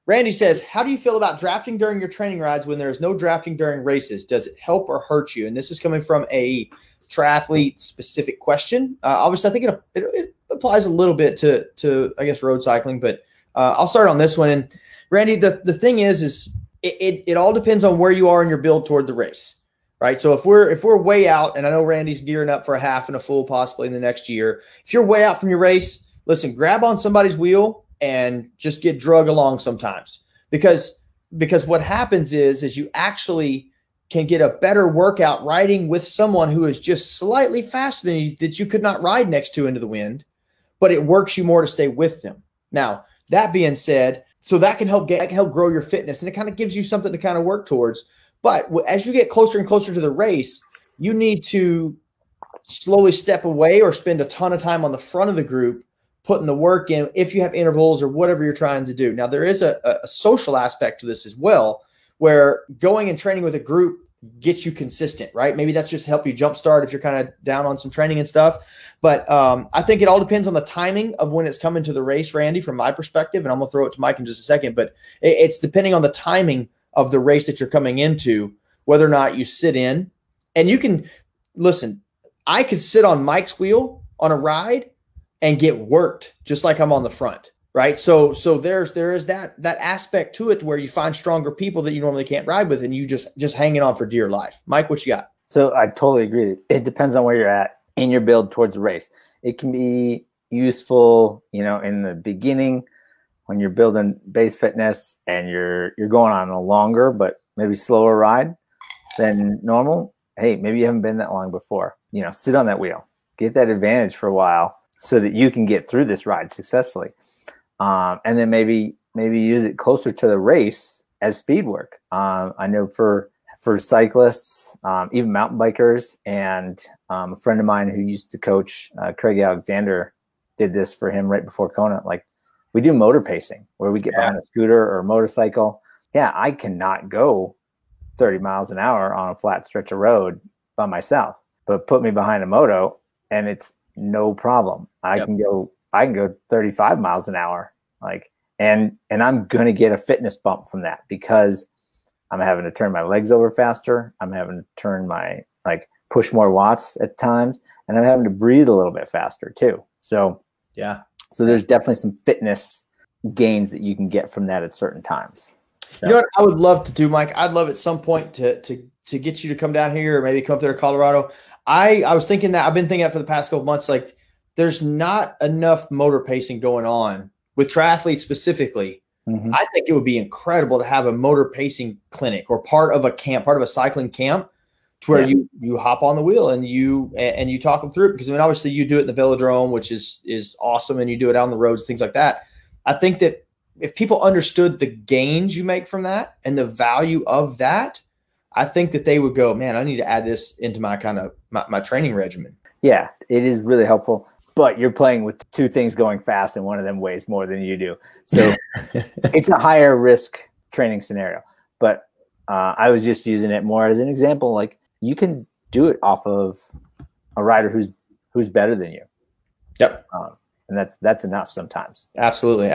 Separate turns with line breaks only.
Randy says, how do you feel about drafting during your training rides when there is no drafting during races? Does it help or hurt you? And this is coming from a triathlete specific question. Obviously, I think it applies a little bit to I guess, road cycling, but I'll start on this one. And Randy, the thing is it all depends on where you are in your build toward the race, right? So if we're way out, and I know Randy's gearing up for a half and a full possibly in the next year, if you're way out from your race, listen, grab on somebody's wheel and just get drug along sometimes, because what happens is you actually can get a better workout riding with someone who is just slightly faster than you, that you could not ride next to into the wind, but it works you more to stay with them. Now, that being said, so that can help grow your fitness, and it kind of gives you something to kind of work towards. But as you get closer and closer to the race, you need to slowly step away or spend a ton of time on the front of the group, putting the work in if you have intervals or whatever you're trying to do. Now, there is a social aspect to this as well, where going and training with a group gets you consistent, right? Maybe that's just to help you jumpstart if you're kind of down on some training and stuff. But I think it all depends on the timing of when it's coming to the race, Randy, from my perspective. And I'm going to throw it to Mike in just a second. But it's depending on the timing of the race that you're coming into, whether or not you sit in. And you can, listen, I could sit on Mike's wheel on a ride and get worked just like I'm on the front. Right. So there is that aspect to it where you find stronger people that you normally can't ride with, and you just hanging on for dear life. Mike, what you got?
So I totally agree. It depends on where you're at in your build towards the race. It can be useful, in the beginning when you're building base fitness and you're going on a longer but maybe slower ride than normal. Hey, maybe you haven't been that long before. Sit on that wheel, get that advantage for a while so that you can get through this ride successfully. And then maybe use it closer to the race as speed work. I know for cyclists, even mountain bikers, and a friend of mine who used to coach, Craig Alexander, did this for him right before Kona. Like, we do motor pacing where we get behind a scooter or a motorcycle. Yeah, I cannot go 30 miles an hour on a flat stretch of road by myself, but put me behind a moto and it's no problem. I can go 35 miles an hour, and I'm going to get a fitness bump from that because I'm having to turn my legs over faster. I'm having to turn push more watts at times, and I'm having to breathe a little bit faster too. So there's definitely some fitness gains that you can get from that at certain times. So.
You know what I would love to do, Mike? I'd love at some point to get you to come down here or maybe come up there to Colorado. I was thinking that, I've been thinking that for the past couple months, there's not enough motor pacing going on with triathletes specifically. Mm-hmm. I think it would be incredible to have a motor pacing clinic or part of a camp, part of a cycling camp, to where you hop on the wheel and you talk them through it. Because obviously you do it in the velodrome, which is awesome, and you do it out on the roads, things like that. I think that if people understood the gains you make from that and the value of that, I think that they would go, man, I need to add this into my my training regimen.
Yeah, it is really helpful. But you're playing with two things going fast, and one of them weighs more than you do. So it's a higher risk training scenario. But I was just using it more as an example. You can do it off of a rider who's better than you.
Yep.
And that's enough sometimes.
Absolutely.